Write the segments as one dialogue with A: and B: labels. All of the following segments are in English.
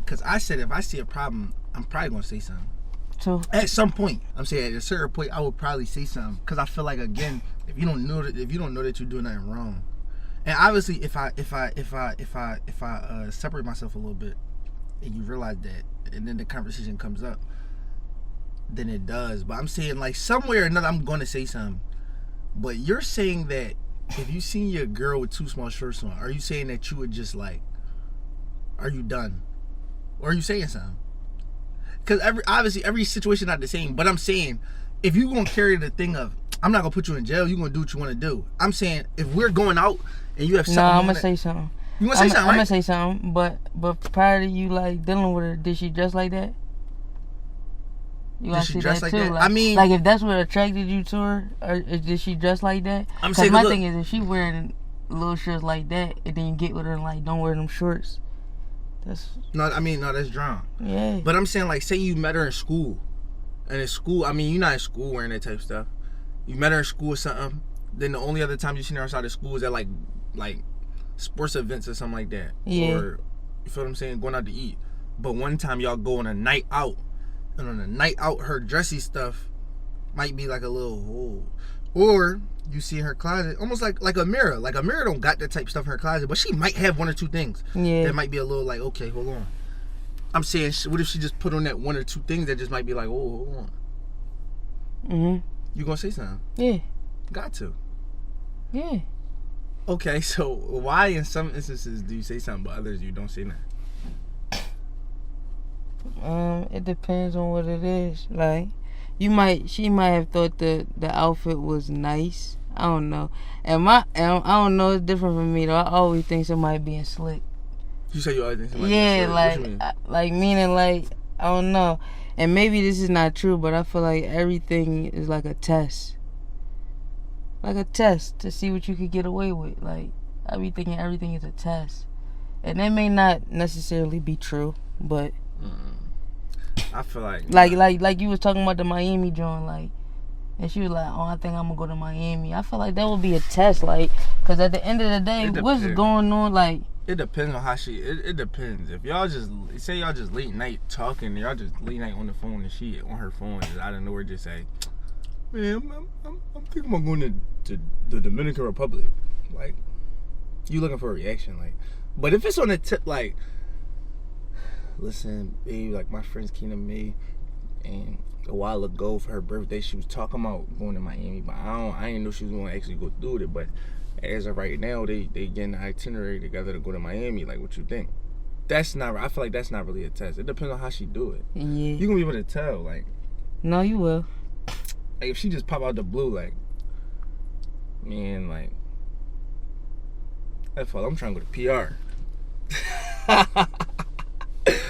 A: because I said if I see a problem, I'm probably gonna say something.
B: So
A: at some point, I'm saying at a certain point, I would probably say something because I feel like again, if you don't know that you're doing nothing wrong, and obviously if I separate myself a little bit, and you realize that, and then the conversation comes up, then it does. But I'm saying like somewhere or another, I'm gonna say something. But you're saying that if you seen your girl with too small shorts on, are you saying that you would just like, are you done, or are you saying something? Because every situation not the same. But I'm saying, if you gonna carry the thing of, I'm not gonna put you in jail, you gonna do what you want to do. I'm saying, if we're going out and you have something,
B: I'm gonna say something.
A: You gonna say something, right?
B: I'm gonna say something. But prior to you like dealing with her, did she dress like that? You
A: Did she dress like
B: too?
A: that?
B: Like,
A: I mean,
B: like if that's what attracted you to her, or did she dress like that?
A: I'm saying,
B: my thing is, if she wearing little shorts like that, and then you get with her and like don't wear them shorts. That's
A: drawn.
B: Yeah.
A: But I'm saying, like, say you met her in school, and in school, I mean, you're not in school wearing that type of stuff. You met her in school or something. Then the only other time you seen her outside of school is at like sports events or something like that.
B: Yeah.
A: Or you feel what I'm saying, going out to eat. But one time y'all go on a night out, and on a night out, her dressy stuff might be like a little hole. Or you see in her closet, almost like a mirror. Like a mirror don't got that type of stuff in her closet, but she might have one or two things.
B: Yeah.
A: That might be a little like, okay, hold on. I'm saying, what if she just put on that one or two things that just might be like, oh, hold on.
B: Mm-hmm.
A: You gonna say something?
B: Yeah.
A: Got to.
B: Yeah.
A: Okay, so why in some instances do you say something, but others you don't say nothing?
B: It depends on what it is. Like, she might have thought the outfit was nice. I don't know. And I don't know. It's different from me though. I always think somebody being slick.
A: You say you always think somebody
B: being
A: slick? What you mean?
B: like meaning like I don't know. And maybe this is not true, but I feel like everything is like a test. Like a test to see what you could get away with. Like I be thinking everything is a test, and that may not necessarily be true, but.
A: I feel like
B: like you was talking about the Miami joint, like, and she was like, oh, I think I'm gonna go to Miami. I feel like that would be a test, like, because at the end of the day, what's going on, like.
A: It depends on how it depends. If y'all just say y'all just late night talking, y'all just late night on the phone and she on her phone just out of nowhere just say, man, I'm thinking about going to the Dominican Republic. Like, you looking for a reaction, like. But if it's on the tip, like, listen, babe, like my friends came to me, and a while ago for her birthday, she was talking about going to Miami, but I didn't know she was going to actually go through with it. But as of right now, they getting the itinerary together to go to Miami. Like, what you think? I feel like that's not really a test. It depends on how she do it.
B: Yeah.
A: You gonna be able to tell, like.
B: No, you will.
A: Like if she just pop out the blue, like, man, like, that's all. I'm trying to go to PR.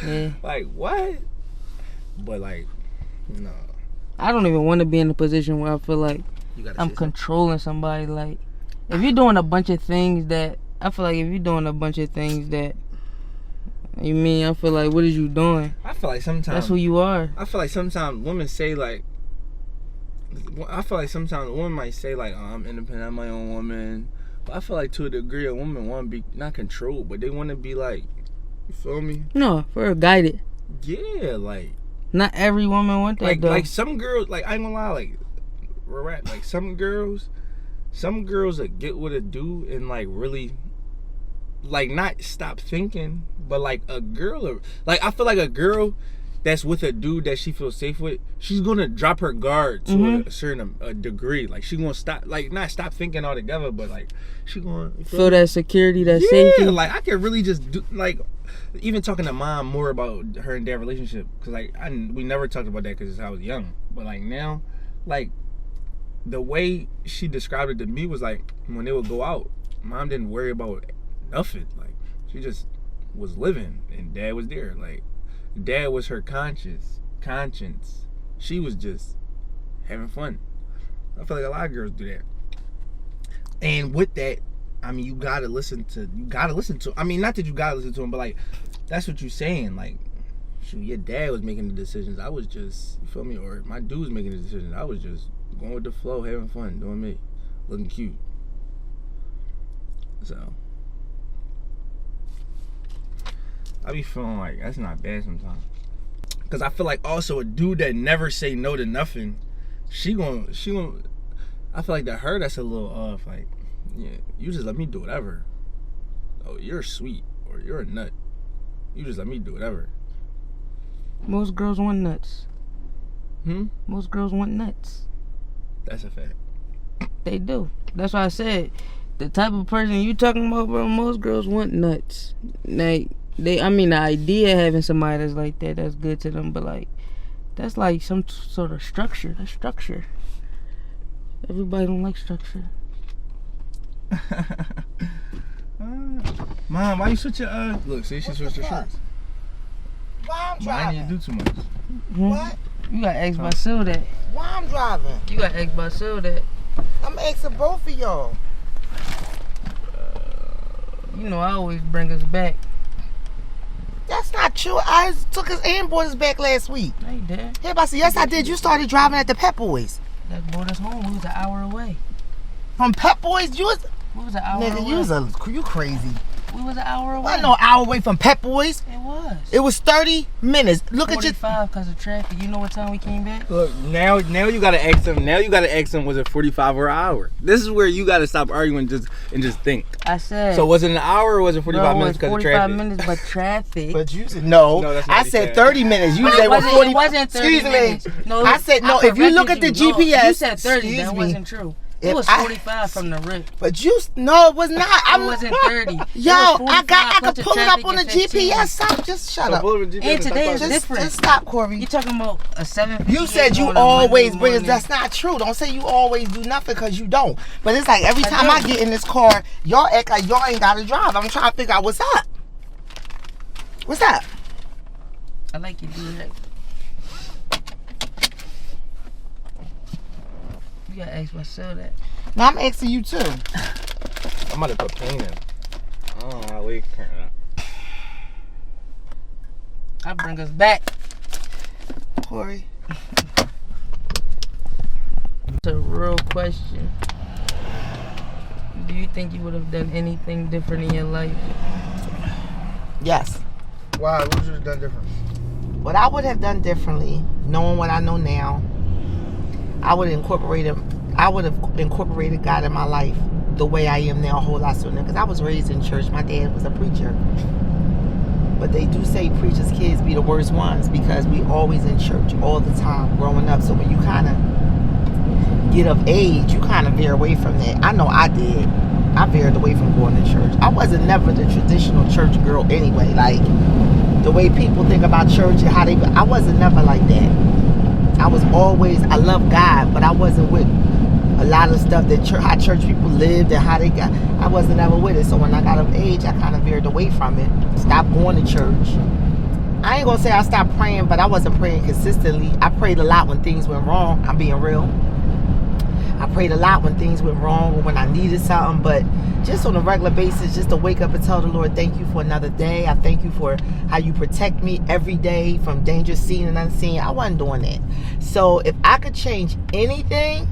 B: Yeah.
A: Like what? But like, no.
B: I don't even want to be in a position where I feel like I'm controlling somebody. Like, if you're doing a bunch of things that I feel like you mean, I feel like what is you doing?
A: I feel like sometimes
B: that's who you are.
A: I feel like sometimes women say like, I feel like sometimes a woman might say like, oh, I'm independent, I'm my own woman. But I feel like to a degree, a woman want to be not controlled, but they want to be like, you feel me?
B: No, for a guided.
A: Yeah, like.
B: Not every woman want that, though.
A: Like some girls, like I ain't gonna lie, like some girls that get with a dude and like really, like not stop thinking, but like a girl, like I feel like a girl that's with a dude that she feels safe with, she's gonna drop her guard to a certain degree. Like she gonna stop, like not stop thinking altogether, but like she gonna
B: feel that security, that safety.
A: Yeah, like I can really just do like. Even talking to mom more about her and dad relationship, because like we never talked about that because I was young, but like now, like the way she described it to me was like when they would go out, mom didn't worry about nothing. Like she just was living and dad was there. Like dad was her conscience. She was just having fun. I feel like a lot of girls do that. And with that, I mean, you gotta listen to. I mean, not that you gotta listen to him, but like, that's what you're saying. Like, shoot, your dad was making the decisions. I was just, you feel me? Or my dude was making the decisions. I was just going with the flow, having fun, doing me, looking cute. So, I be feeling like that's not bad sometimes. Cause I feel like also a dude that never say no to nothing, she gon' I feel like that's a little off. Like, yeah, you just let me do whatever. Oh, you're sweet or you're a nut. You just let me do whatever.
B: Most girls want nuts.
A: Most
B: girls want nuts.
A: That's a fact.
B: They do. That's why I said the type of person you talking about, bro. Most girls want nuts. Like the idea of having somebody that's like that, that's good to them. But like, that's like some sort of structure. That's structure. Everybody don't like structure.
A: Mom, why you switch your look? See, she switched her shirts.
C: Why I'm
A: I
C: driving?
A: didn't do too much.
C: What?
B: You got X by Sil that.
C: Why I'm driving?
B: You got X by Sil that.
C: I'm asking both of y'all.
B: You know I always bring us back.
C: That's not true. I took us and brought us back last week.
B: No, you didn't.
C: Hey, Bossy, yes, I did. You started driving at the Pep Boys.
B: That brought us home. We was an hour away.
C: From Pep Boys, you was...
B: We was an hour
C: Nigga,
B: away.
C: you crazy.
B: We was an hour away.
C: Wasn't no hour away from Pep Boys.
B: It was.
C: It was 30 minutes. Look at you.
B: 45 because of traffic. You know what time we came back?
A: Look, now you gotta ask them. Now you gotta ask them. Was it 45 or an hour? This is where you gotta stop arguing and just think.
B: I said.
A: So was it an hour or was it 45 minutes because of traffic?
B: 45 minutes, but traffic.
C: But you said no.
A: That's not
C: I
A: what he
C: said
A: said.
C: 30 minutes. You
B: But
C: said
B: it
C: well, 40.
B: it wasn't 30
C: Excuse
B: minutes.
C: me.
B: No,
C: I said no. If you look at the
B: corrected you.
C: GPS,
B: No, you said 30.
C: excuse
B: That
C: me.
B: wasn't true. It
C: If
B: was
C: I-
B: 45 from the rip.
C: But you no, it was not.
B: It wasn't 30.
C: Yo, I could pull it up on the GPS. Stop. Just shut up.
B: And today is different.
C: Just stop, Corey.
B: You talking about a 7?
C: You said you always bring us. That's not true. Don't say you always do nothing because you don't. But it's like every time I get in this car, y'all act like y'all ain't got to drive. I'm trying to figure out what's up. What's up?
B: I like you do that. You gotta ask myself that.
C: No, I'm asking you too.
A: I'm about to put pain in. Oh, my leg current up.
B: I bring us back.
C: Corey.
B: It's a real question. Do you think you would have done anything different in your life?
C: Yes.
A: Why? What would you have done different?
C: What I would have done differently, knowing what I know now, I would have incorporated God in my life the way I am now a whole lot sooner. Because I was raised in church. My dad was a preacher. But they do say preachers' kids be the worst ones because we always in church all the time growing up. So when you kind of get of age, you kind of veer away from that. I know I did. I veered away from going to church. I wasn't never the traditional church girl anyway. Like the way people think about church and how I wasn't never like that. I was always, I love God, but I wasn't with a lot of stuff that how church people lived and how they got. I wasn't ever with it. So when I got of age, I kind of veered away from it. Stopped going to church. I ain't gonna say I stopped praying, but I wasn't praying consistently. I prayed a lot when things went wrong. I'm being real. I prayed a lot when things went wrong or when I needed something, but just on a regular basis, just to wake up and tell the Lord, thank you for another day. I thank you for how you protect me every day from danger seen and unseen. I wasn't doing that. So if I could change anything,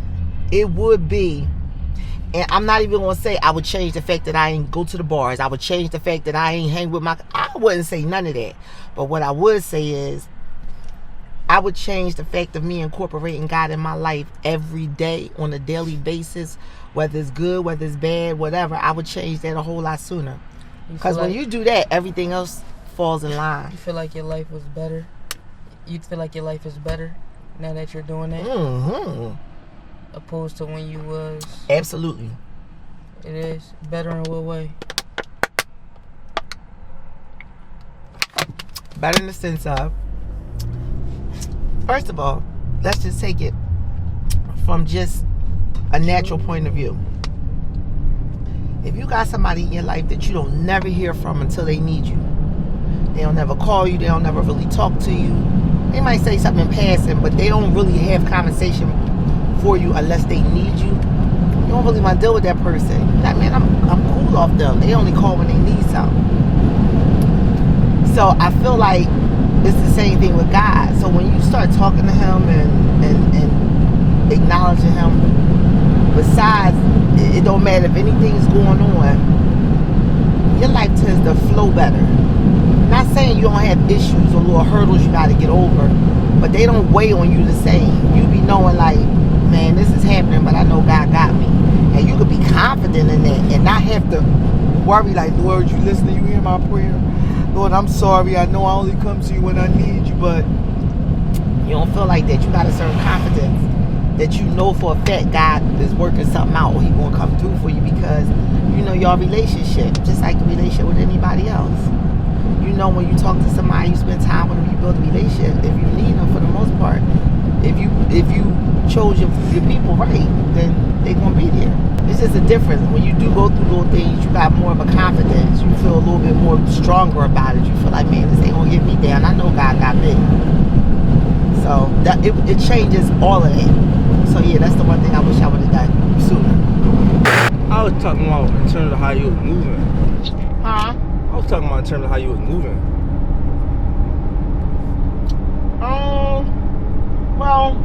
C: it would be, and I'm not even going to say I would change the fact that I ain't go to the bars. I would change the fact that I ain't hang with I wouldn't say none of that. But what I would say is, I would change the fact of me incorporating God in my life every day on a daily basis, whether it's good, whether it's bad, whatever. I would change that a whole lot sooner. Because when you do that, everything else falls in line.
B: You feel like your life was better? You feel like your life is better now that you're doing that?
C: Mm-hmm.
B: Opposed to when you was?
C: Absolutely.
B: It is. Better in what way?
C: Better in the sense of, first of all, let's just take it from just a natural point of view. If you got somebody in your life that you don't never hear from until they need you, they don't never call you, they don't never really talk to you, they might say something in passing, but they don't really have conversation for you unless they need you. You don't really want to deal with that person. Like, man, I'm cool off them. They only call when they need something. So I feel like it's the same thing with God. So when you start talking to him and acknowledging him, besides, it don't matter if anything's going on, your life tends to flow better. Not not saying you don't have issues or little hurdles you got to get over, but they don't weigh on you the same. You be knowing like, man, this is happening, but I know God got me. And you could be confident in that and not have to worry like, Lord, you listening? You hear my prayer? Lord, I'm sorry. I know I only come to you when I need you, but you don't feel like that. You got a certain confidence that you know for a fact God is working something out or He gonna come through for you because you know your relationship, just like a relationship with anybody else. You know when you talk to somebody, you spend time with them, you build a relationship. If you need them, for the most part, if you chose your people right, then they gonna be there. It's just a difference. When you do go through little things, you got more of a confidence. You feel a little bit more stronger about it. You feel like, man, this ain't gonna get me down. I know God got me. So that it changes all of that. So yeah, that's the one thing I wish I would have done sooner.
A: I was talking about in terms of how you was moving.
C: Huh?
A: I was talking about in terms of how you was moving.
C: Well.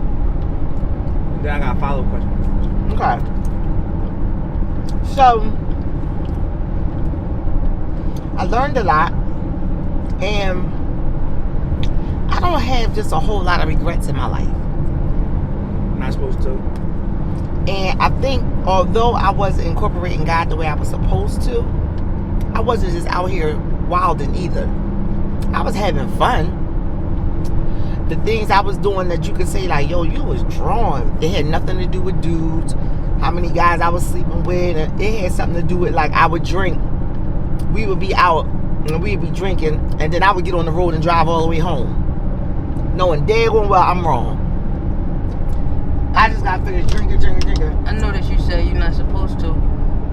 A: Then I got a follow-up question.
C: Okay. So, I learned a lot, and I don't have just a whole lot of regrets in my life.
A: Not supposed to.
C: And I think, although I wasn't incorporating God the way I was supposed to, I wasn't just out here wilding either. I was having fun. The things I was doing that you could say like, yo, you was drawn. It had nothing to do with dudes, how many guys I was sleeping with. And it had something to do with like I would drink. We would be out and we'd be drinking, and then I would get on the road and drive all the way home, knowing dead well I'm wrong. I just got finished drinking.
B: I know that you said you're not supposed to.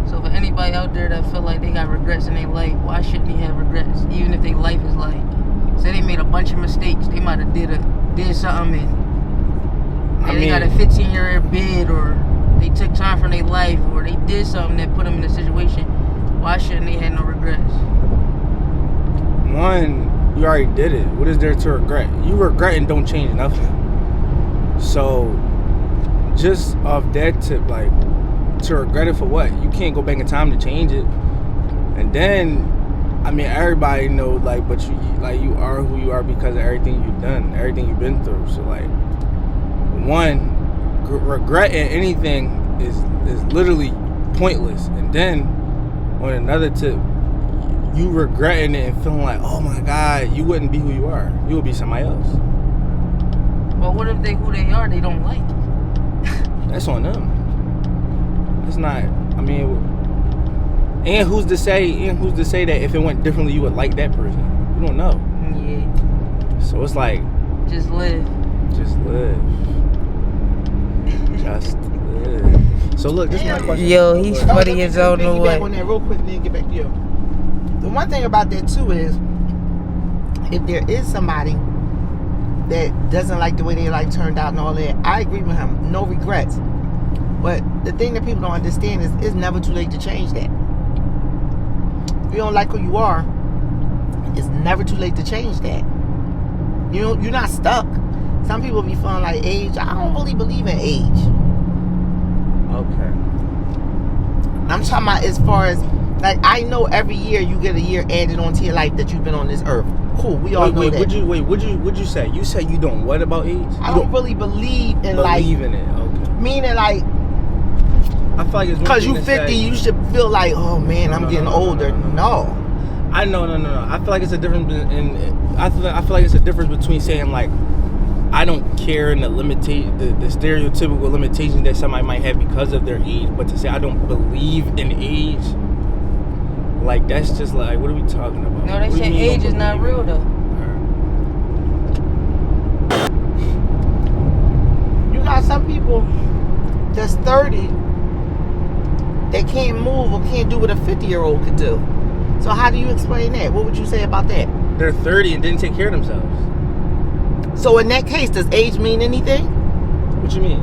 B: So for anybody out there that feel like they got regrets in their life, why shouldn't they have regrets? Even if their life is like, say they made a bunch of mistakes, they might have did something and they got a 15-year bid, or they took time from their life, or they did something that put them in a situation. Why shouldn't they have no regrets?
A: One, you already did it. What is there to regret? You regret and don't change nothing. So, just off that tip, like, to regret it for what? You can't go back in time to change it. And then, I mean, everybody knows, like, but you are who you are because of everything you've done, everything you've been through. So, like, one, regretting anything is literally pointless. And then, on another tip, you regretting it and feeling like, oh my God, you wouldn't be who you are. You would be somebody else.
B: Well, what if who they are they don't like?
A: That's on them. It's not, I mean, and who's to say that if it went differently, you would like that person? You don't know.
B: Yeah.
A: So it's like,
B: just live.
A: Just live. Just live. So look, this is my question.
B: Yo, he's funny as I don't know what.
C: On that real quick, then get back to you. The one thing about that too is, if there is somebody that doesn't like the way their life turned out and all that, I agree with him. No regrets. But the thing that people don't understand is it's never too late to change that. If you don't like who you are, it's never too late to change that. You're not stuck. Some people be feeling like age. I don't really believe in age.
A: Okay.
C: I'm talking about as far as, like, I know every year you get a year added onto your life that you've been on this earth. Cool, we all know that.
A: What'd you say? You said you don't what about age?
C: I don't really believe in
A: believe in it. Okay.
C: Meaning like,
A: I feel like it's
C: because you 50, you should feel like, oh man, I'm getting older. No.
A: I know. I feel like it's a difference I feel like it's a difference between saying like, I don't care and the stereotypical limitations that somebody might have because of their age, but to say I don't believe in age, like that's just like, what are we talking about?
B: No, they say age is not real though.
C: You got some people that's 30, they can't move or can't do what a 50-year-old could do. So how do you explain that? What would you say about that?
A: They're 30 and didn't take care of themselves.
C: So in that case, does age mean anything?
A: What you mean?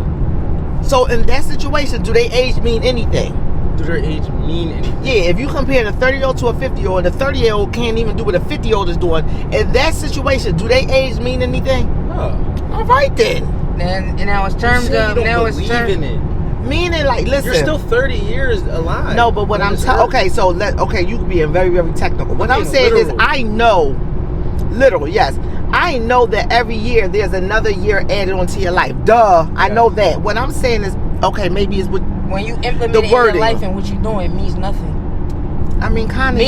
C: So in that situation, do they age mean anything?
A: Do their age mean anything?
C: Yeah, if you compare the 30-year-old to a 50-year-old, the 30-year-old can't even do what a 50-year-old is doing. In that situation, do they age mean anything?
A: No.
C: All right then.
B: And now it's terms of now it's terms
A: in it.
C: Meaning, like, listen.
A: You're still 30 years alive.
C: No, but what I'm saying, okay, so you can be very, very technical. What I'm saying is, I know Literal, yes. I know that every year there's another year added onto your life. Duh, I know that. What I'm saying is, okay, maybe it's with
B: when you implement
C: the
B: it in your
C: wording.
B: life and what you're doing, it means nothing.
C: I mean, kind of.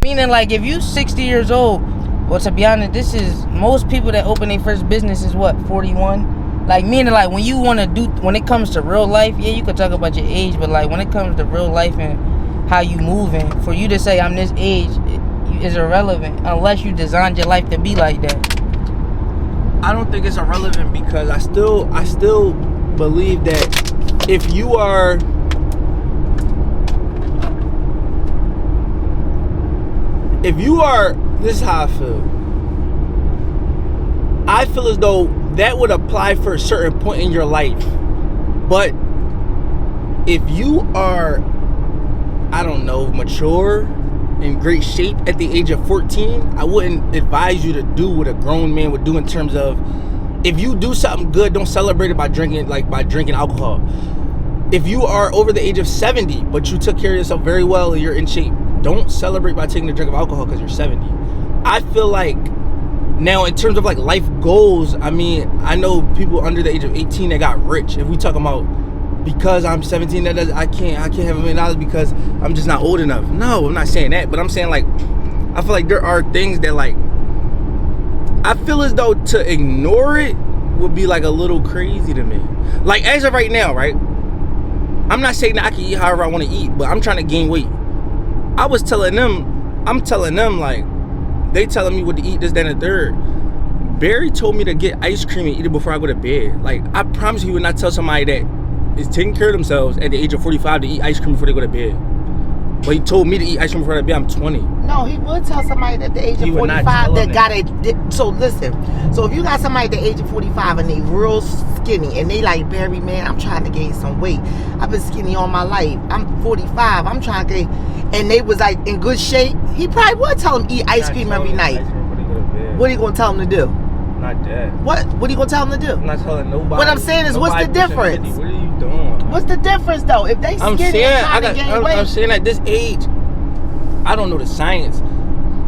B: Meaning like if you 60 years old, well, to be honest, this is most people that open their first business is what, 41. Like meaning like when you want to do, when it comes to real life, yeah, you could talk about your age, but like when it comes to real life and how you moving, for you to say I'm this age is irrelevant unless you designed your life to be like that.
A: I don't think it's irrelevant because I still believe that if you are this is how I feel. I feel as though that would apply for a certain point in your life. But if you are, I don't know, mature, in great shape at the age of 14, I wouldn't advise you to do what a grown man would do in terms of, if you do something good, don't celebrate it by drinking alcohol. If you are over the age of 70, but you took care of yourself very well and you're in shape, don't celebrate by taking a drink of alcohol because you're 70. I feel like now in terms of like life goals, I mean, I know people under the age of 18 that got rich. If we talking about because I'm 17, that I can't have $1 million because I'm just not old enough. No, I'm not saying that, but I'm saying like I feel like there are things that like I feel as though to ignore it would be like a little crazy to me. Like as of right now, right? I'm not saying that I can eat however I want to eat, but I'm trying to gain weight. I'm telling them like, they telling me what to eat, this, that, and the third. Barry told me to get ice cream and eat it before I go to bed. Like, I promise you would not tell somebody that is taking care of themselves at the age of 45 to eat ice cream before they go to bed. But he told me to eat ice cream before I go to bed. I'm 20.
C: No, he would tell somebody at the age of 45 that got it. So listen, so if you got somebody at the age of 45 and they real skinny and they like, Barry, man, I'm trying to gain some weight. I've been skinny all my life. I'm 45. I'm trying to gain, and they was like in good shape. He probably would tell them eat ice cream every night. What are you gonna tell them to do?
A: Not that.
C: What are you gonna tell them to do?
A: I'm not telling nobody.
C: What I'm saying is, what's the difference?
A: 50. What are you doing?
C: What's the difference though? If they skinny and trying to gain weight.
A: I'm saying at this age, I don't know the science,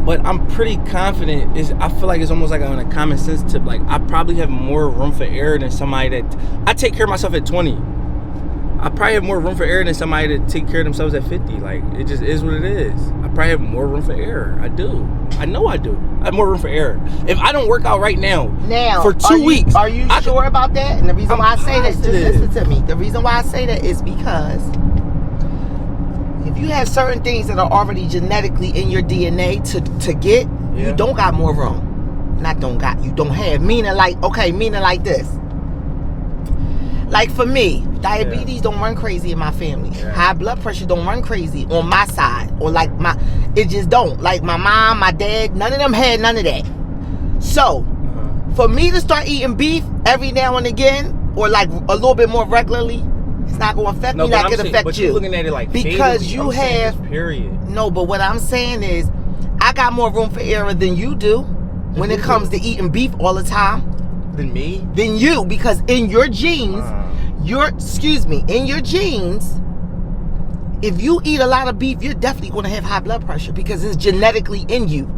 A: but I'm pretty confident. I feel like it's almost like on a common sense tip. Like I probably have more room for error than somebody that I take care of myself at 20. I probably have more room for error than somebody that take care of themselves at 50. Like it just is what it is. I probably have more room for error. I do. I know I do. I have more room for error. If I don't work out right now for 2 weeks,
C: are you sure about that? And the reason why I say that, just listen to me. The reason why I say that is because if you have certain things that are already genetically in your DNA to get, you don't got more room. You don't have. Meaning like this. Like for me, diabetes don't run crazy in my family. High blood pressure don't run crazy on my side. Or like it just don't. Like my mom, my dad, none of them had none of that. So, for me to start eating beef every now and again, or like a little bit more regularly, it's not going to affect me like it affects you.
A: You're looking at it like
C: because you have
A: period.
C: No, but what I'm saying is I got more room for error than you do when it comes to eating beef all the time.
A: Than me?
C: Than you, because in your genes, in your genes, if you eat a lot of beef, you're definitely going to have high blood pressure because it's genetically in you.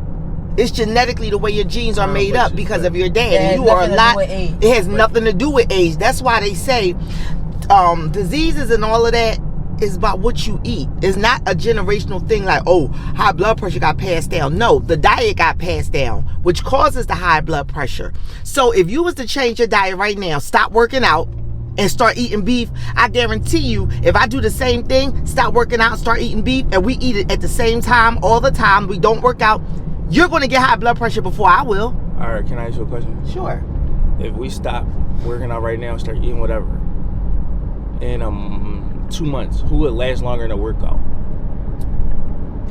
C: It's genetically the way your genes are made up because of your dad. And you are not. It has nothing to do with age. That's why they say diseases and all of that is about what you eat. It's not a generational thing like, oh, high blood pressure got passed down. No, the diet got passed down, which causes the high blood pressure. So if you was to change your diet right now, stop working out and start eating beef, I guarantee you, if I do the same thing, stop working out, start eating beef, and we eat it at the same time, all the time, we don't work out, you're going to get high blood pressure before I will.
A: All right, can I ask you a question?
C: Sure.
A: If we stop working out right now and start eating whatever, in 2 months, who would last longer in a workout?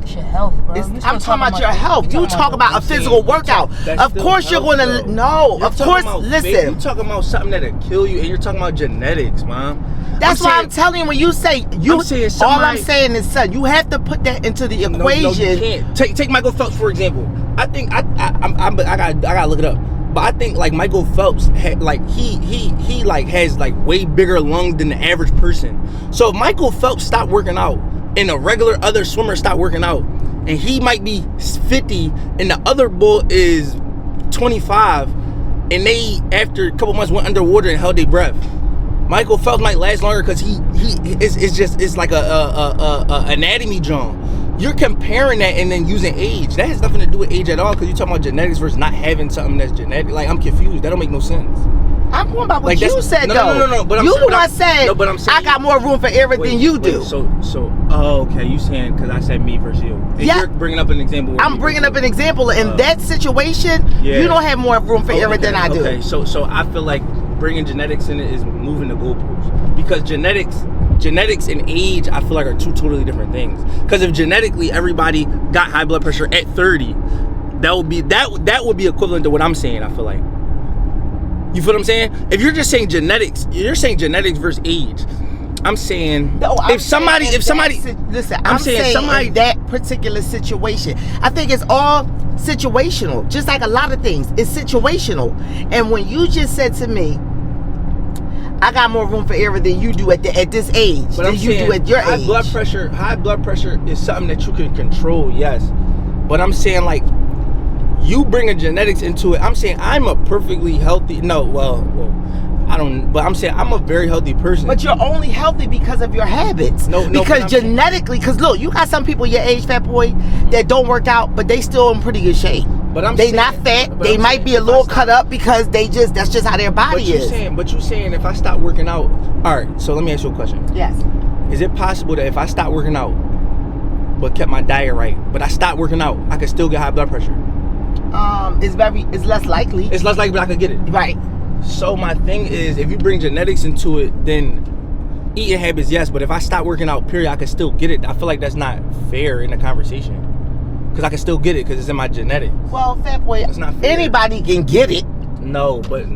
B: It's your health, bro.
C: I'm talking about your health. You talk about a physical workout. Of course you're going to... No, of course, listen.
A: You're talking about something that'll kill you, and you're talking about genetics, Mom.
C: That's why I'm telling you, when you say... all I'm saying is, son, you have to put that into the equation.
A: No, you can't. Take Michael Phelps, for example. I think... I gotta look it up. But I think like Michael Phelps had like he like has like way bigger lungs than the average person. So if Michael Phelps stopped working out and a regular other swimmer stopped working out and he might be 50, and the other bull is 25, and they after a couple months went underwater and held their breath. Michael Phelps might last longer because it's like a anatomy drum. You're comparing that and then using age. That has nothing to do with age at all, because you're talking about genetics versus not having something that's genetic. Like, I'm confused. That don't make no sense.
C: I'm going by what
A: Like,
C: you said, though.
A: No. But
C: you the one said,
A: no, but I'm saying,
C: I got more room for error than you do.
A: Okay, you saying because I said me versus you. And
C: Yeah.
A: You're bringing up an example.
C: I'm bringing up an example. In that situation,
A: yeah.
C: you don't have more room for error than I do.
A: Okay, so I feel like bringing genetics in it is moving the goalposts, because genetics and age, I feel like, are two totally different things. Because if genetically everybody got high blood pressure at 30, that would be equivalent to what I'm saying. I feel like. You feel what I'm saying? If you're just saying genetics, you're saying genetics versus age. I'm saying if somebody
C: listen, I'm saying somebody in that particular situation. I think it's all situational, just like a lot of things. It's situational. And when you just said to me, I got more room for error than you do at this age,
A: but
C: than you do at your age.
A: High blood pressure is something that you can control, yes. But I'm saying, like, you bringing genetics into it. I'm saying I'm a perfectly healthy. I don't. But I'm saying I'm a very healthy person.
C: But you're only healthy because of your habits.
A: No.
C: Because genetically, because look, you got some people your age, fat boy, that don't work out, but they still in pretty good shape.
A: But
C: they not fat. They might be a little cut up because that's just how their body is.
A: But you saying if I stop working out, all right. So let me ask you a question.
C: Yes.
A: Is it possible that if I stop working out, but kept my diet right, but I stopped working out, I could still get high blood pressure?
C: It's less likely.
A: It's less likely, but I could get it.
C: Right.
A: So my thing is, if you bring genetics into it, then eating habits, yes. But if I stop working out, period, I can still get it. I feel like that's not fair in the conversation, because I can still get it because it's in my genetics.
C: Well, fat boy,
A: that's not fair.
C: Anybody can get it.
A: No. But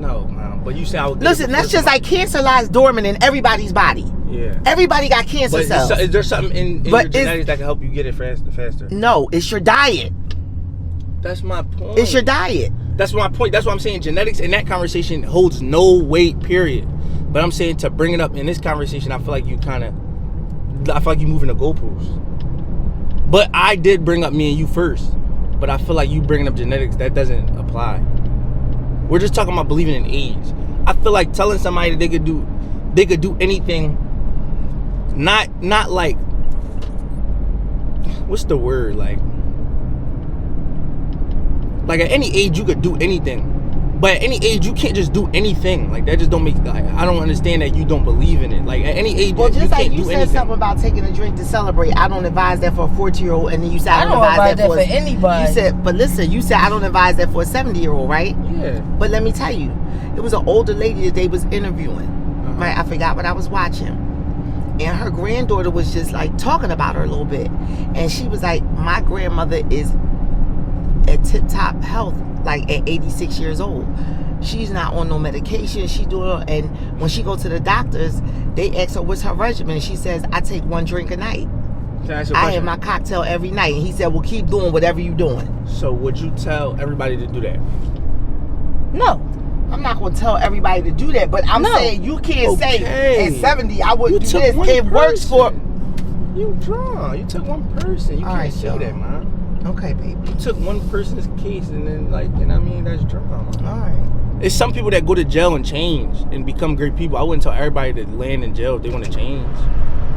A: you say I would.
C: Listen, that's just like cancer lies dormant in everybody's body.
A: Yeah.
C: Everybody got cancer cells.
A: Is there something in your genetics that can help you get it faster?
C: No, it's your diet.
A: That's my point.
C: It's your diet.
A: That's my point. That's what I'm saying. Genetics in that conversation holds no weight, period. But I'm saying to bring it up in this conversation, I feel like you moving the goalposts. But I did bring up me and you first. But I feel like you bringing up genetics, that doesn't apply. We're just talking about believing in age. I feel like telling somebody that they could do anything, not like, what's the word, like at any age you could do anything, but at any age you can't just do anything. Like, that just don't make, like, I don't understand that you don't believe in it. Like, at any age,
C: well, just
A: you
C: like
A: can't
C: you
A: do
C: said
A: anything.
C: something about taking a drink to celebrate. I don't advise that for a 40-year-old, and then you said I don't advise that for
B: anybody.
C: You said, but listen, you said I don't advise that for a 70-year-old, right?
A: Yeah.
C: But let me tell you, it was an older lady that they was interviewing. Right? I forgot what I was watching. And her granddaughter was just like talking about her a little bit. And she was like, my grandmother is at tip-top health, like at 86 years old. She's not on no medication. She doing, and when she go to the doctors, they ask her what's her regimen. She says, I take 1 drink a night. I have my cocktail every night. And he said, well, keep doing whatever you're doing.
A: So would you tell everybody to do that?
B: No.
C: I'm not going to tell everybody to do that, but I'm saying you can't say at 70 I wouldn't do this. It works for...
A: You draw. You took one person. You can't say that, man.
C: Okay, baby.
A: You took one person's case and then, like, you know what I mean? That's drama.
C: All right.
A: It's some people that go to jail and change and become great people. I wouldn't tell everybody to land in jail if they want to change.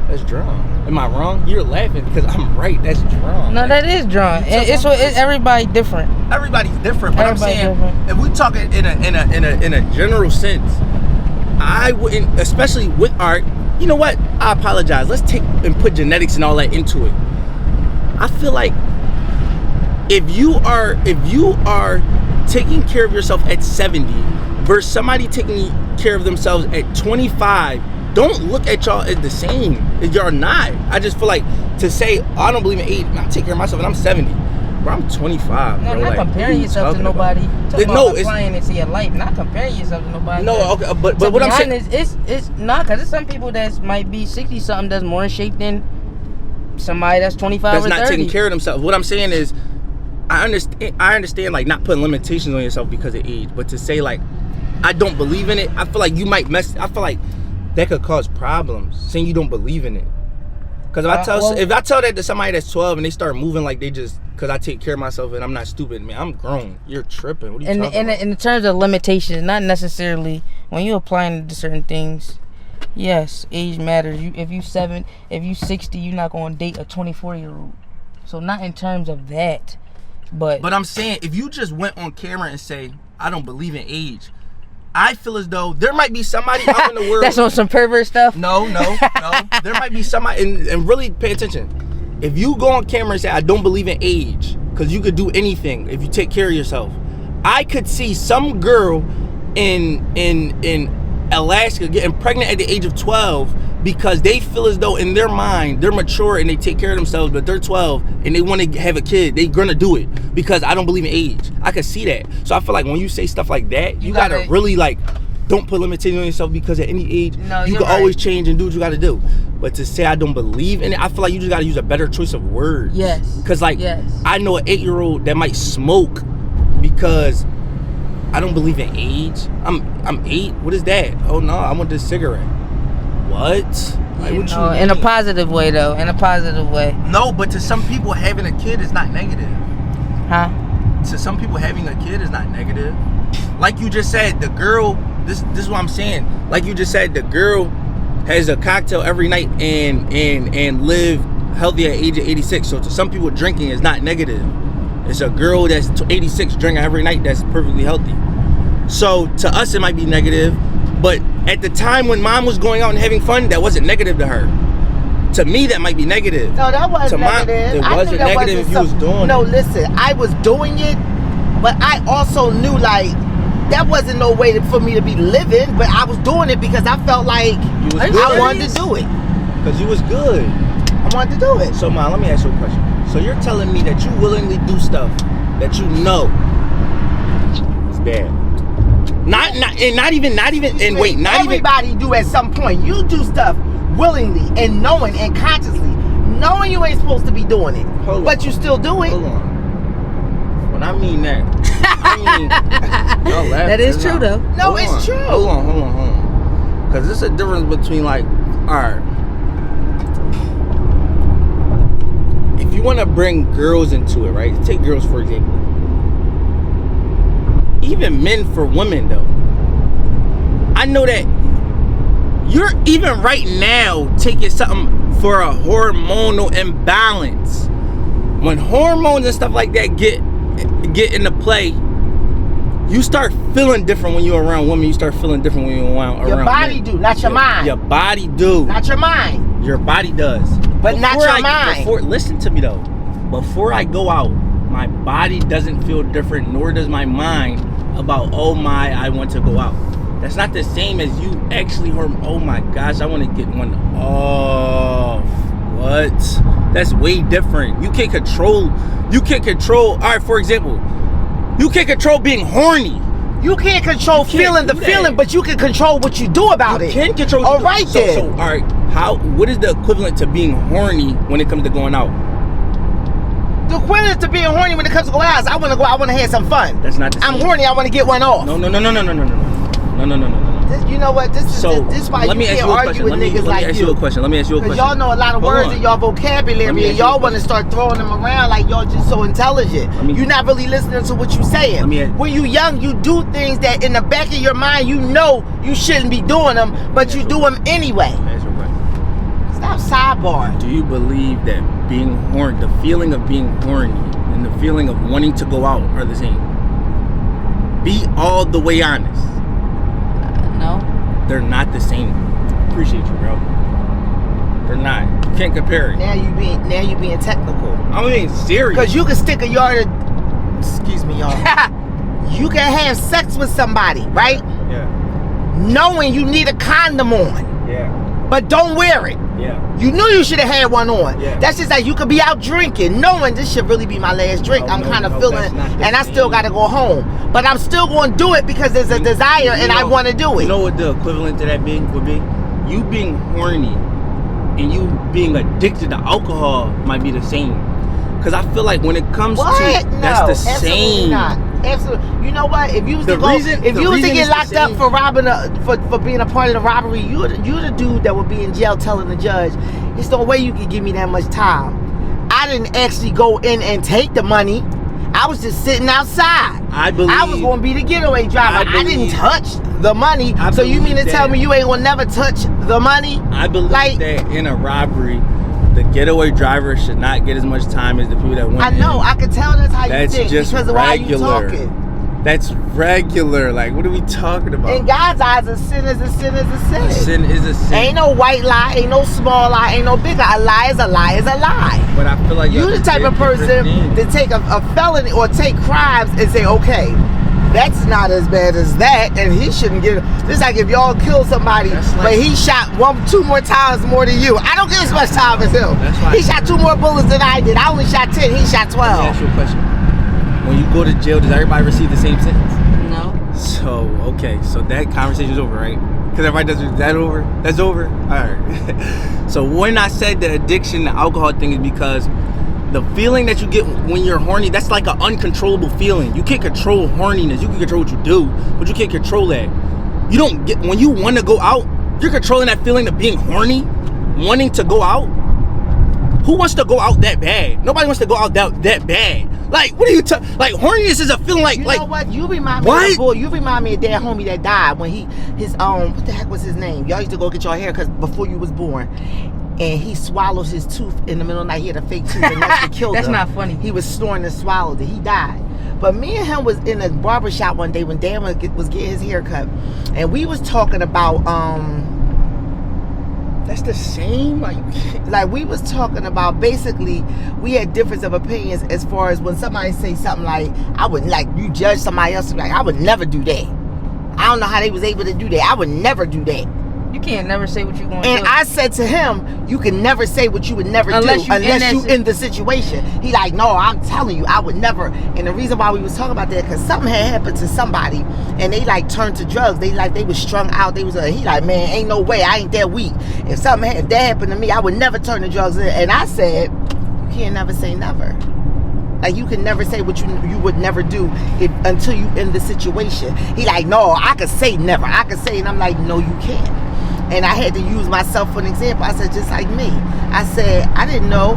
A: That's drama. Am I wrong? You're laughing because I'm right. That's drama.
B: No, that is drama. It's everybody different.
A: Everybody's different. But
B: Everybody
A: I'm saying,
B: different.
A: if we talk in a general sense, I wouldn't, especially with art. You know what? I apologize. Let's take and put genetics and all that into it. I feel like if you are taking care of yourself at 70 versus somebody taking care of themselves at 25, don't look at y'all as the same. You're not. I just feel like to say, I don't believe in age, I take care of myself and I'm 70. Bro, I'm 25.
B: No,
A: bro.
B: not
A: like,
B: comparing yourself to nobody.
A: No,
B: applying it to your life. Not comparing yourself to nobody.
A: No, okay, but what I'm saying
B: is, it's not, because there's some people that might be 60 something that's more in shape than somebody that's 25
A: that's
B: or 30.
A: not taking care of themselves. What I'm saying is, I understand like not putting limitations on yourself because of age, but to say like I don't believe in it, I feel like you might I feel like that could cause problems saying you don't believe in it. Because if I tell that to somebody that's 12 and they start moving like they just, because I take care of myself and I'm not stupid, man, I'm grown. You're tripping. What are you talking about?
B: In terms of limitations, not necessarily when you're applying to certain things. Yes, age matters. If you 60, you're not going to date a 24-year-old. So not in terms of that, but
A: I'm saying if you just went on camera and say I don't believe in age, I feel as though there might be somebody out in the world.
B: That's on some pervert stuff.
A: No. There might be somebody, and really pay attention. If you go on camera and say I don't believe in age, because you could do anything if you take care of yourself, I could see some girl in Alaska getting pregnant at the age of 12 because they feel as though in their mind they're mature and they take care of themselves, but they're 12 and they want to have a kid. They're gonna do it because I don't believe in age. I could see that. So I feel like when you say stuff like that, you gotta really like don't put limitations on yourself because at any age you can always change and do what you gotta do. But to say I don't believe in it, I feel like you just gotta use a better choice of words.
B: Yes.
A: Because I know an 8-year-old that might smoke because I don't believe in age. I'm 8. What is that? Oh no, I want this cigarette. What? Like, what you mean?
B: In a positive way though. In a positive way.
A: No, but to some people having a kid is not negative.
B: Huh?
A: To some people having a kid is not negative. Like you just said, the girl. This is what I'm saying. Like you just said, the girl has a cocktail every night and live healthy at age of 86. So to some people, drinking is not negative. It's a girl that's 86 drinking every night that's perfectly healthy. So to us, it might be negative. But at the time when mom was going out and having fun, that wasn't negative to her. To me, that might be negative.
C: No, that wasn't negative.
A: It wasn't negative if you was doing it.
C: No, listen, I was doing it, but I also knew like that wasn't no way for me to be living. But I was doing it because I felt like I wanted to do it.
A: Because you was good.
C: I wanted to do it.
A: So, Mom, let me ask you a question. So you're telling me that you willingly do stuff that you know is bad.
C: Everybody do at some point. You do stuff willingly and knowing and consciously, knowing you ain't supposed to be doing it, but you still do it.
A: Hold on. When I mean that, I mean
B: that is true though.
C: No, it's true.
A: Hold on. Because there's a difference between like, all right. If you want to bring girls into it, right? Take girls for example. Even men for women though. I know that you're even right now taking something for a hormonal imbalance. When hormones and stuff like that get into play, you start feeling different when you're around women. You start feeling different when you're around
C: your body
A: men.
C: do, not your mind.
A: Your body do.
C: Not your mind.
A: Your body does.
C: But not your mind.
A: Listen to me though. Before I go out, my body doesn't feel different, nor does my mind about, I want to go out. That's not the same as you actually oh my gosh, I want to get one off. What? That's way different. You can't control, all right, for example, you can't control being horny.
C: You can't control feeling the feeling, but you can control what you do about it.
A: You can control
C: all right then.
A: So, all right, what is the equivalent to being horny when it comes to going out?
C: The equivalent to being horny when it comes to going out, I want to go out, I want to have some fun.
A: That's not the same.
C: I'm horny, I want to get one off.
A: No.
C: You know what? This is why you can't argue with niggas like you.
A: Let me ask you a question.
C: Because y'all know a lot of words in y'all vocabulary and y'all want to start throwing them around like y'all just so intelligent. You're not really listening to what you're saying. When you young, you do things that in the back of your mind you know you shouldn't be doing them, but you do them anyway. Stop sidebar.
A: Do you believe that being horny, the feeling of being horny and the feeling of wanting to go out are the same? Be all the way honest.
B: No.
A: They're not the same. Appreciate you, bro. They're not. You can't compare it.
C: Now you being technical.
A: I'm being serious.
C: Because you can stick a yard of, excuse me, y'all. You can have sex with somebody, right?
A: Yeah.
C: Knowing you need a condom on.
A: Yeah.
C: But don't wear it.
A: Yeah.
C: You knew you should have had one on.
A: Yeah.
C: That's just like you could be out drinking, knowing this should really be my last drink. I'm kind of feeling, and I still got to go home. But I'm still going to do it because there's a desire and I want to do it.
A: You know what the equivalent to that would be? You being horny and you being addicted to alcohol might be the same. Because I feel like when it comes to, that's the same.
C: Not. Absolutely. You know what? If you was
A: The
C: to go,
A: reason-
C: if
A: the
C: you was to
A: reason
C: get
A: is the
C: locked up
A: same.
C: for robbing for being a part of the robbery, you the dude that would be in jail telling the judge, "There's no way you can give me that much time." I didn't actually go in and take the money. I was just sitting outside.
A: I believe
C: I was going to be the getaway driver. I didn't
A: believe-
C: touch the money.
A: I
C: So you mean to
A: believe
C: tell
A: that-
C: me you ain't going to never touch the money?
A: I believe
C: Like-
A: that in a robbery, the getaway driver should not get as much time as the people that went
C: I know.
A: in.
C: I could tell that's how
A: That's
C: you think
A: just
C: because of why you
A: regular.
C: talking.
A: That's regular. Like, what are we talking about?
C: In God's eyes, a sin is a sin is a sin.
A: A sin is a sin.
C: Ain't no white lie, ain't no small lie, ain't no big lie. A lie is a lie is a lie.
A: But I feel like
C: You the
A: that's
C: type of
A: different
C: person
A: things.
C: to take a felony or take crimes and say, okay, that's not as bad as that, and he shouldn't get. It's like if y'all kill somebody,
A: That's like-
C: but he shot 2 more times more than you. I don't get as much time as him.
A: That's like-
C: He shot 2 more bullets than I did. I only shot 10. He shot
A: Let me
C: 12.
A: ask you a question. When you go to jail, does everybody receive the same sentence?
B: No.
A: So, okay, so that conversation's over, right? Because everybody does, is that over? That's over? All right. So when I said the addiction, the alcohol thing is because the feeling that you get when you're horny, that's like an uncontrollable feeling. You can't control horniness. You can control what you do, but you can't control that. You don't get, when you want to go out, you're controlling that feeling of being horny, wanting to go out. Who wants to go out that bad? Nobody wants to go out that bad. Like, what are you like, horniness is a feeling like,
C: You
A: like,
C: know what? You remind me
A: What?
C: of a boy. You remind me of that homie that died when his what the heck was his name? Y'all used to go get your hair because before you was born. And he swallows his tooth in the middle of the night. He had a fake tooth and that's what killed
B: That's
C: him.
B: not funny.
C: He was snoring and swallowed it. He died. But me and him was in a barber shop one day when Dan was getting his hair cut. And we was talking about
A: that's the same.
C: like we was talking about basically we had difference of opinions as far as when somebody say something like I would like you judge somebody else like I would never do that. I don't know how they was able to do that. I would never do that.
B: You can't never say what you're going to
C: And
B: do.
C: I said to him, you can never say what you would never
B: Unless
C: do
B: you in
C: unless
B: that
C: you in the situation. He like, no, I'm telling you, I would never. And the reason why we was talking about that, because something had happened to somebody and they like turned to drugs. They was strung out. They was he like, man, ain't no way. I ain't that weak. If that happened to me, I would never turn to drugs. And I said, you can't never say never. Like you can never say what you would never do until you in the situation. He like, no, I could say never. I could say, and I'm like, no, you can't. And I had to use myself for an example. I said, just like me. I said, I didn't know.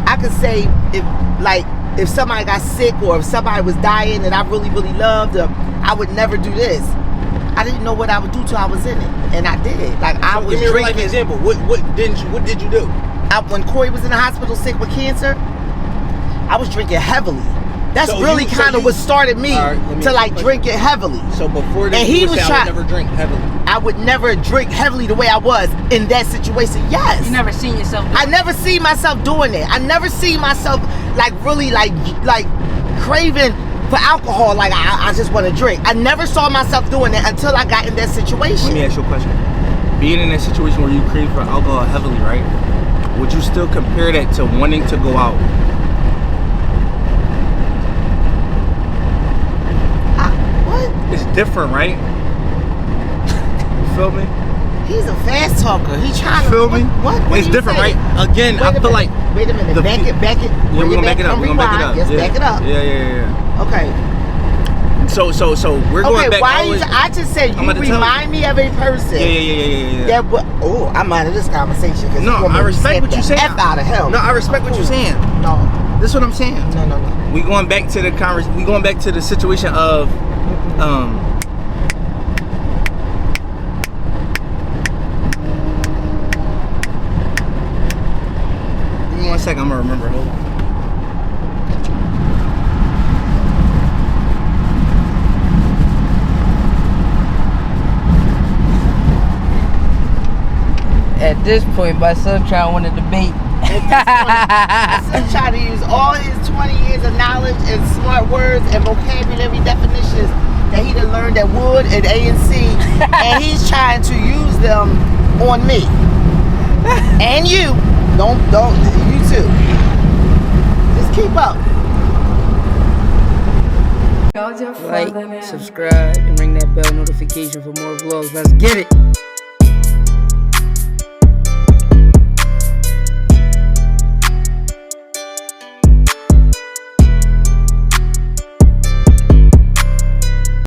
C: I could say if somebody got sick or if somebody was dying and I really, really loved them, I would never do this. I didn't know what I would do till I was in it. And I did it. Like I was
A: Give me a real life
C: drinking.
A: example. What did you do?
C: When Corey was in the hospital sick with cancer, I was drinking heavily. That's
A: So
C: really
A: you- so
C: kind of
A: you-
C: what started me
A: All right, let me
C: to
A: ask
C: like
A: you a
C: drink it heavily.
A: So before that,
C: And he
A: you would
C: was
A: say, I
C: trying-
A: would never drink heavily.
C: I would never drink heavily the way I was in that situation. Yes.
B: You never seen yourself.
C: I never see myself doing it. I never see myself like really like craving for alcohol. Like I just want to drink. I never saw myself doing it until I got in that situation.
A: Let me ask you a question. Being in that situation where you crave for alcohol heavily, right? Would you still compare that to wanting to go out?
C: What?
A: It's different, right? You feel me?
C: He's a fast talker. He trying to
A: Feel me?
C: What
A: It's
C: you
A: different,
C: say?
A: right? Again, I feel like
C: Wait a minute.
A: the
C: Back
A: fe-
C: it. Back it.
A: yeah,
C: bring
A: we're gonna back it up.
C: come
A: We're gonna back it up.
C: rewind. Yes,
A: yeah.
C: back it up.
A: Yeah.
C: Okay.
A: So we're going
C: Okay.
A: back.
C: Why
A: always,
C: I just said
A: I'm
C: you
A: about to tell
C: remind me of a person.
A: Yeah.
C: That oh, I'm out of this conversation. Cause
A: No, I respect what you're saying.
C: F out of him.
A: No, I respect what you're saying.
C: No.
A: That's what I'm saying.
C: No.
A: We going back to the We going back to the situation of Give me 1 second. I'm gonna remember. Hold on.
B: At this point, my son trying to win a debate.
C: My son tried to use all his 20 years of knowledge and smart words and vocabulary definitions that he done learned at Wood and A&C, and he's trying to use them on me. And you. Don't, you too. Just keep up.
B: Like, subscribe, and ring that bell notification for more vlogs. Let's get it.